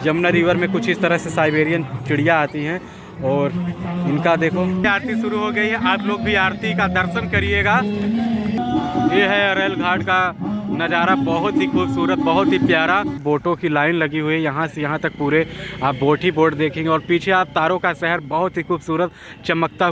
Yamuna river में कुछ इस तरह से साइबेरियन चिड़िया आती हैं और इनका देखो आरती शुरू हो गई है। आप लोग भी आरती का दर्शन करिएगा। ये है अरेल घाट का नज़ारा, बहुत ही खूबसूरत, बहुत ही प्यारा। बोटों की लाइन लगी हुई है, यहाँ से यहाँ तक पूरे आप बोट ही बोट देखेंगे और पीछे आप तारों का शहर बहुत ही खूबसूरत चमकता।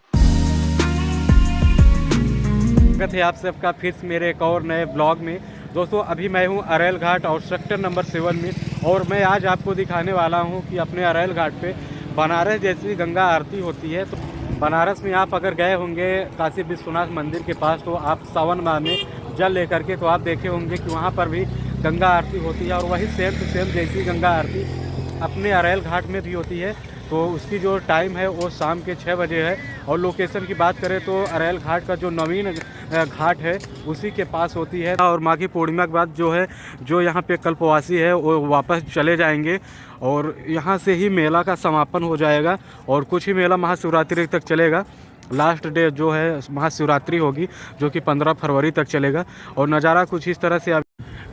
स्वागत है आप सबका फिर मेरे एक और नए ब्लॉग में। दोस्तों अभी मैं हूँ अरेल घाट और सेक्टर नंबर 7 में, और मैं आज आपको दिखाने वाला हूँ कि अपने अरेल घाट पे बनारस जैसी गंगा आरती होती है। तो बनारस में आप अगर गए होंगे काशी विश्वनाथ मंदिर के पास, तो आप सावन माह में जल लेकर के तो आप देखे होंगे कि वहाँ पर भी गंगा आरती होती है, और वही सेम टू सेम जैसी गंगा आरती अपने अरेल घाट में भी होती है। तो उसकी जो टाइम है वो शाम के 6 बजे है, और लोकेशन की बात करें तो अरेल घाट का जो नवीन घाट है उसी के पास होती है। और माघी पूर्णिमा के बाद जो यहाँ पे कल्पवासी है वो वापस चले जाएंगे, और यहाँ से ही मेला का समापन हो जाएगा, और कुछ ही मेला महाशिवरात्रि तक चलेगा। लास्ट डे जो है महाशिवरात्रि होगी, जो कि 15 फरवरी तक चलेगा। और नज़ारा कुछ इस तरह से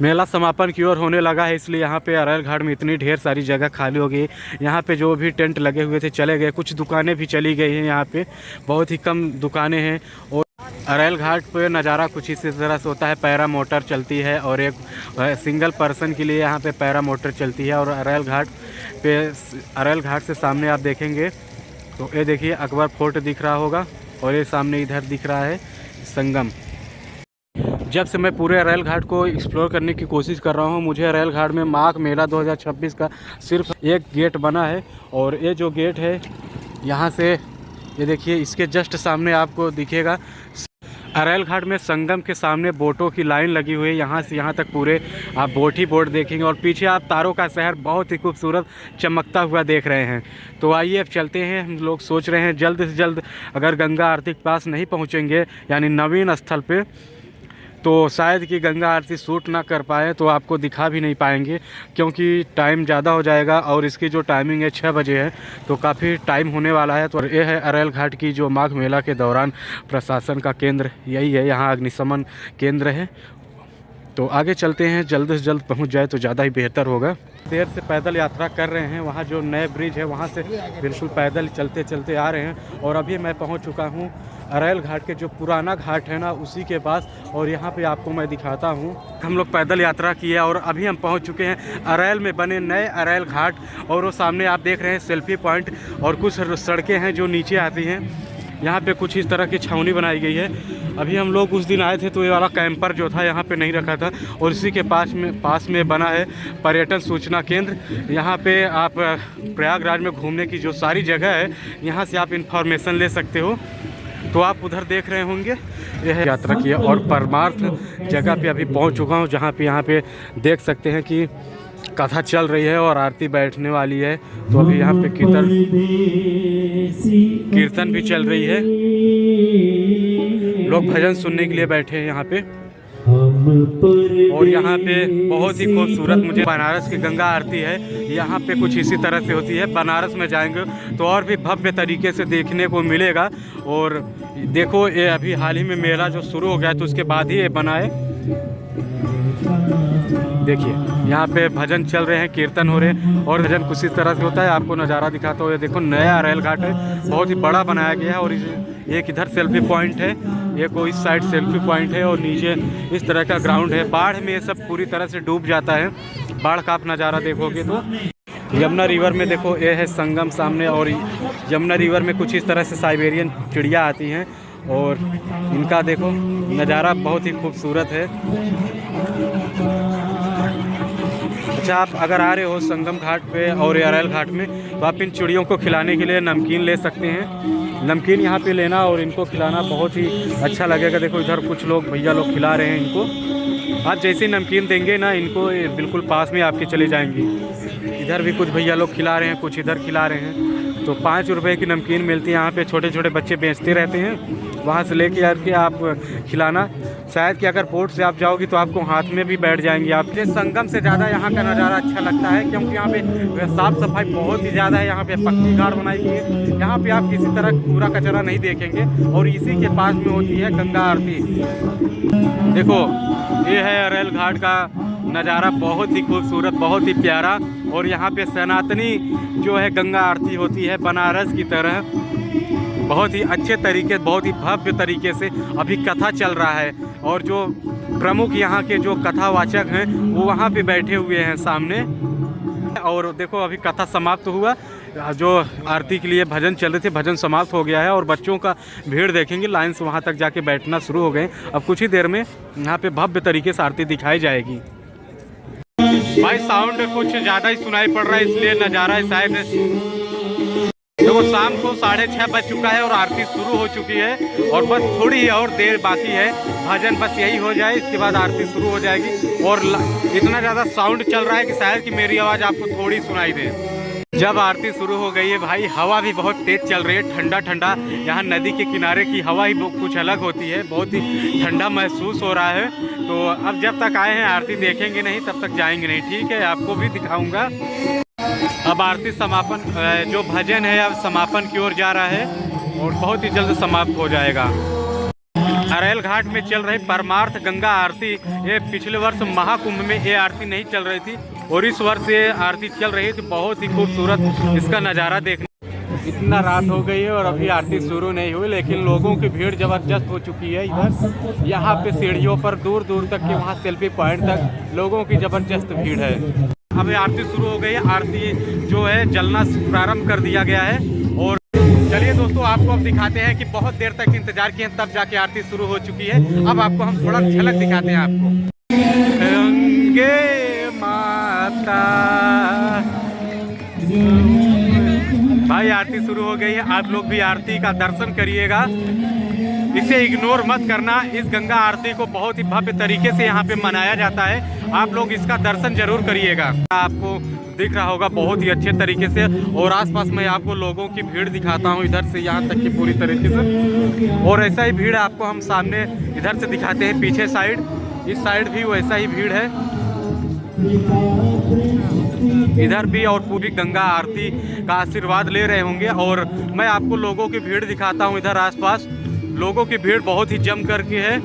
मेला समापन की ओर होने लगा है, इसलिए यहाँ पे अरेल घाट में इतनी ढेर सारी जगह खाली हो गई। यहाँ पे जो भी टेंट लगे हुए थे चले गए, कुछ दुकानें भी चली गई हैं। यहाँ पे बहुत ही कम दुकानें हैं। और अरेल घाट पे नज़ारा कुछ इसी तरह से होता है। पैरा मोटर चलती है, और एक सिंगल पर्सन के लिए यहाँ पे पैरा मोटर चलती है। और अरेल घाट से सामने आप देखेंगे तो ये देखिए अकबर फोर्ट दिख रहा होगा, और ये सामने इधर दिख रहा है संगम। जब से मैं पूरे अरेल घाट को एक्सप्लोर करने की कोशिश कर रहा हूँ, मुझे अरेल घाट में माघ मेला 2026 का सिर्फ एक गेट बना है। और ये जो गेट है यहाँ से ये देखिए, इसके जस्ट सामने आपको दिखेगा अरेल घाट में संगम के सामने बोटों की लाइन लगी हुई है। यहाँ से यहाँ तक पूरे आप बोट ही बोट देखेंगे, और पीछे आप तारों का शहर बहुत ही खूबसूरत चमकता हुआ देख रहे हैं। तो आइए अब चलते हैं। हम लोग सोच रहे हैं जल्द से जल्द, अगर गंगा आरती के पास नहीं पहुँचेंगे यानी नवीन स्थल पे, तो शायद कि गंगा आरती शूट ना कर पाए, तो आपको दिखा भी नहीं पाएंगे, क्योंकि टाइम ज़्यादा हो जाएगा। और इसकी जो टाइमिंग है 6 बजे है, तो काफ़ी टाइम होने वाला है। तो ये है अरेल घाट की जो माघ मेला के दौरान प्रशासन का केंद्र यही है, यहाँ अग्निशमन केंद्र है। तो आगे चलते हैं, जल्द से जल्द पहुँच जाए तो ज़्यादा ही बेहतर होगा। देर से पैदल यात्रा कर रहे हैं, वहाँ जो नए ब्रिज है वहाँ से बिल्कुल पैदल चलते चलते आ रहे हैं। और अभी मैं पहुँच चुका हूँ अरेल घाट के जो पुराना घाट है ना, उसी के पास। और यहाँ पे आपको मैं दिखाता हूँ, हम लोग पैदल यात्रा किए और अभी हम पहुँच चुके हैं अरेल में बने नए अरेल घाट। और वो सामने आप देख रहे हैं सेल्फी पॉइंट, और कुछ सड़कें हैं जो नीचे आती हैं। यहाँ पे कुछ इस तरह की छावनी बनाई गई है। अभी हम लोग उस दिन आए थे तो ये वाला कैंपर जो था यहाँ पे नहीं रखा था, और इसी के पास में बना है पर्यटन सूचना केंद्र। यहाँ पे आप प्रयागराज में घूमने की जो सारी जगह है, यहाँ से आप इंफॉर्मेशन ले सकते हो। तो आप उधर देख रहे होंगे, यह यात्रा की है। और परमार्थ जगह पे अभी पहुँच चुका हूँ, जहाँ पे यहाँ पे देख सकते हैं कि कथा चल रही है और आरती बैठने वाली है। तो अभी यहाँ पे कीर्तन भी चल रही है, लोग भजन सुनने के लिए बैठे हैं यहाँ पे। और यहाँ पे बहुत ही खूबसूरत, मुझे बनारस की गंगा आरती है, यहाँ पे कुछ इसी तरह से होती है। बनारस में जाएंगे तो और भी भव्य तरीके से देखने को मिलेगा। और देखो ये अभी हाल ही में मेला जो शुरू हो गया, तो उसके बाद ही ये बना है। देखिए यहाँ पे भजन चल रहे हैं, कीर्तन हो रहे हैं, और भजन कुछ इस तरह से होता है। आपको नज़ारा दिखाता हूँ, ये देखो नया अरेल घाट है, बहुत ही बड़ा बनाया गया है। और एक इधर सेल्फी पॉइंट है, एक इस साइड सेल्फी पॉइंट है, और नीचे इस तरह का ग्राउंड है। बाढ़ में ये सब पूरी तरह से डूब जाता है। बाढ़ का आप नज़ारा देखोगे तो यमुना रिवर में देखो, ये है संगम सामने। और यमुना रिवर में कुछ इस तरह से साइबेरियन चिड़िया आती हैं, और इनका देखो नज़ारा बहुत ही खूबसूरत है। अच्छा, आप अगर आ रहे हो संगम घाट पे और अरेल घाट में, तो आप इन चिड़ियों को खिलाने के लिए नमकीन ले सकते हैं। नमकीन यहाँ पे लेना और इनको खिलाना बहुत ही अच्छा लगेगा। देखो इधर कुछ लोग भैया लोग खिला रहे हैं इनको। आप जैसे नमकीन देंगे ना इनको, बिल्कुल पास में आपके चले जाएंगी। इधर भी कुछ भैया लोग खिला रहे हैं, कुछ इधर खिला रहे हैं। तो 5 रुपए की नमकीन मिलती है यहाँ पे, छोटे छोटे बच्चे बेचते रहते हैं, वहाँ से लेके आके आप खिलाना। शायद कि अगर बोट से आप जाओगी तो आपको हाथ में भी बैठ जाएंगी आप। संगम से ज़्यादा यहाँ का नज़ारा अच्छा लगता है, क्योंकि यहाँ पे साफ़ सफाई बहुत ही ज़्यादा है। यहाँ पे पक्की घाट बनाई गई है, यहाँ पे आप किसी तरह कूड़ा कचरा नहीं देखेंगे। और इसी के पास में होती है गंगा आरती। देखो ये है अरेल घाट का नज़ारा बहुत ही खूबसूरत, बहुत ही प्यारा। और यहाँ पे सनातनी जो है गंगा आरती होती है बनारस की तरह, बहुत ही अच्छे तरीके, बहुत ही भव्य तरीके से अभी कथा चल रहा है। और जो प्रमुख यहाँ के जो कथावाचक हैं वो वहाँ पे बैठे हुए हैं सामने। और देखो अभी कथा समाप्त हुआ, जो आरती के लिए भजन चल रहे थे भजन समाप्त हो गया है। और बच्चों का भीड़ देखेंगे, लाइन से वहाँ तक जाके बैठना शुरू हो गए। अब कुछ ही देर में यहाँ पे भव्य तरीके से आरती दिखाई जाएगी। भाई साउंड कुछ ज़्यादा ही सुनाई पड़ रहा है, इसलिए नज़ारा शायद देखो शाम को 6:30 बज चुका है और आरती शुरू हो चुकी है। और बस थोड़ी और देर बाकी है, भजन बस यही हो जाए, इसके बाद आरती शुरू हो जाएगी। और इतना ज़्यादा साउंड चल रहा है कि शायद कि मेरी आवाज़ आपको थोड़ी सुनाई दे। जब आरती शुरू हो गई है भाई, हवा भी बहुत तेज़ चल रही है, ठंडा ठंडा। यहाँ नदी के किनारे की हवा ही कुछ अलग होती है, बहुत ही ठंडा महसूस हो रहा है। तो अब जब तक आए हैं आरती देखेंगे नहीं, तब तक जाएंगे नहीं। ठीक है, आपको भी दिखाऊंगा। अब आरती समापन, जो भजन है अब समापन की ओर जा रहा है और बहुत ही जल्द समाप्त हो जाएगा। अरेल घाट में चल रही परमार्थ गंगा आरती, ये पिछले वर्ष महाकुंभ में ये आरती नहीं चल रही थी और इस वर्ष ये आरती चल रही थी। बहुत ही खूबसूरत इसका नज़ारा देखने। इतना रात हो गई है और अभी आरती शुरू नहीं हुई, लेकिन लोगों की भीड़ ज़बरदस्त हो चुकी है। इधर यहाँ पे सीढ़ियों पर दूर दूर तक के वहाँ सेल्फी पॉइंट तक लोगों की ज़बरदस्त भीड़ है। अभी आरती शुरू हो गई है, आरती जो है जलना प्रारंभ कर दिया गया है। और चलिए दोस्तों, आपको अब दिखाते हैं कि बहुत देर तक इंतजार किए तब जाके आरती शुरू हो चुकी है। अब आपको हम थोड़ा झलक दिखाते हैं आपको। गंगे माता, भाई आरती शुरू हो गई है, आप लोग भी आरती का दर्शन करिएगा, इसे इग्नोर मत करना। इस गंगा आरती को बहुत ही भव्य तरीके से यहाँ पे मनाया जाता है, आप लोग इसका दर्शन जरूर करिएगा। आपको दिख रहा होगा बहुत ही अच्छे तरीके से। और आसपास मैं आपको लोगों की भीड़ दिखाता हूँ, इधर से यहाँ तक की पूरी तरीके से। और ऐसा ही भीड़ आपको हम सामने इधर से दिखाते हैं, पीछे साइड, इस साइड भी वैसा ही भीड़ है इधर भी। और पूरी गंगा आरती का आशीर्वाद ले रहे होंगे। और मैं आपको लोगों की भीड़ दिखाता हूँ, इधर आसपास लोगों की भीड़ बहुत ही जम करके है।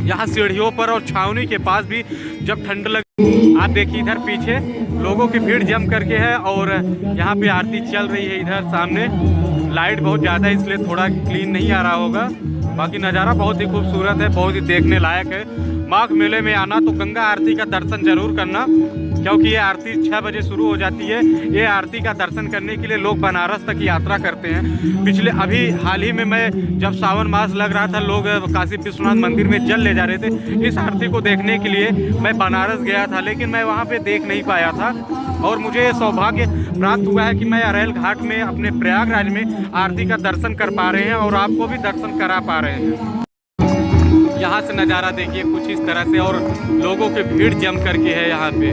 यहाँ सीढ़ियों पर और छावनी के पास भी जब ठंड लग, आप देखिए इधर पीछे लोगों की भीड़ जम करके है। और यहाँ पे आरती चल रही है। इधर सामने लाइट बहुत ज़्यादा है इसलिए थोड़ा क्लीन नहीं आ रहा होगा, बाकी नज़ारा बहुत ही खूबसूरत है, बहुत ही देखने लायक है। माघ मेले में आना तो गंगा आरती का दर्शन जरूर करना, क्योंकि ये आरती 6 बजे शुरू हो जाती है। ये आरती का दर्शन करने के लिए लोग बनारस तक यात्रा करते हैं। पिछले अभी हाल ही में मैं जब सावन मास लग रहा था, लोग काशी विश्वनाथ मंदिर में जल ले जा रहे थे। इस आरती को देखने के लिए मैं बनारस गया था, लेकिन मैं वहाँ पे देख नहीं पाया था। और मुझे सौभाग्य प्राप्त हुआ है कि मैं अरेल घाट में अपने प्रयागराज में आरती का दर्शन कर पा रहे हैं और आपको भी दर्शन करा पा रहे हैं। यहाँ से नज़ारा देखिए कुछ इस तरह से, और लोगों की भीड़ जम करके है यहाँ पे।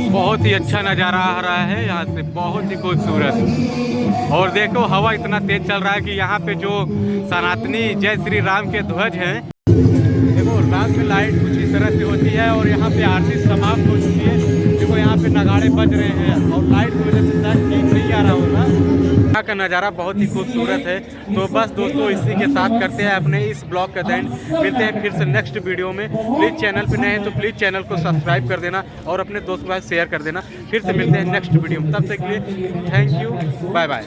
बहुत ही अच्छा नज़ारा आ रहा है यहाँ से, बहुत ही खूबसूरत। और देखो हवा इतना तेज चल रहा है कि यहाँ पे जो सनातनी जय श्री राम के ध्वज हैं, देखो रात में लाइट कुछ इस तरह से होती है। और यहाँ पे आरती समाप्त हो चुकी है, देखो यहाँ पे नगाड़े बज रहे हैं और लाइट की वजह से शायद ठीक नहीं आ रहा होगा। यहाँ का नज़ारा बहुत ही खूबसूरत है। तो बस दोस्तों, इसी के साथ करते हैं अपने इस ब्लॉग का एंड। मिलते हैं फिर से नेक्स्ट वीडियो में। प्लीज़ चैनल पे नए हैं तो प्लीज़ चैनल को सब्सक्राइब कर देना और अपने दोस्तों के साथ शेयर कर देना। फिर से मिलते हैं नेक्स्ट वीडियो में, तब तक के लिए थैंक यू, बाय बाय।